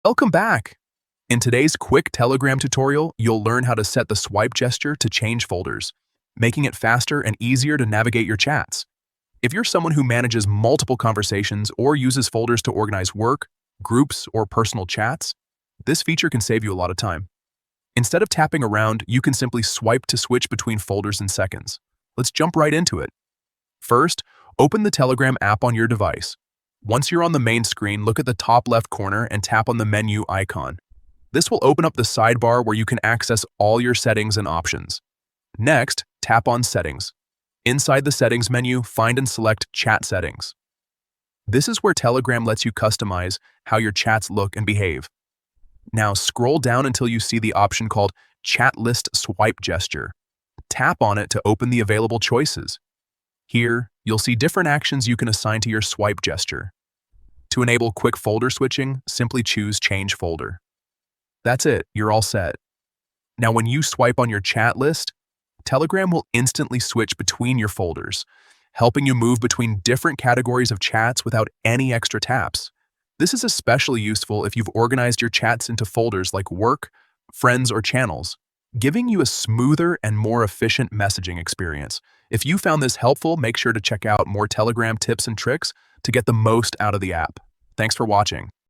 Welcome back! In today's quick Telegram tutorial, you'll learn how to set the swipe gesture to change folders, making it faster and easier to navigate your chats. If you're someone who manages multiple conversations or uses folders to organize work, groups, or personal chats, this feature can save you a lot of time. Instead of tapping around, you can simply swipe to switch between folders in seconds. Let's jump right into it. First, open the Telegram app on your device. Once you're on the main screen, look at the top left corner and tap on the menu icon. This will open up the sidebar where you can access all your settings and options. Next, tap on Settings. Inside the Settings menu, find and select Chat Settings. This is where Telegram lets you customize how your chats look and behave. Now scroll down until you see the option called Chat List Swipe Gesture. Tap on it to open the available choices. Here, you'll see different actions you can assign to your swipe gesture. To enable quick folder switching, simply choose Change Folder. That's it, you're all set. Now when you swipe on your chat list, Telegram will instantly switch between your folders, helping you move between different categories of chats without any extra taps. This is especially useful if you've organized your chats into folders like work, friends, or channels, giving you a smoother and more efficient messaging experience. If you found this helpful, make sure to check out more Telegram tips and tricks to get the most out of the app. Thanks for watching.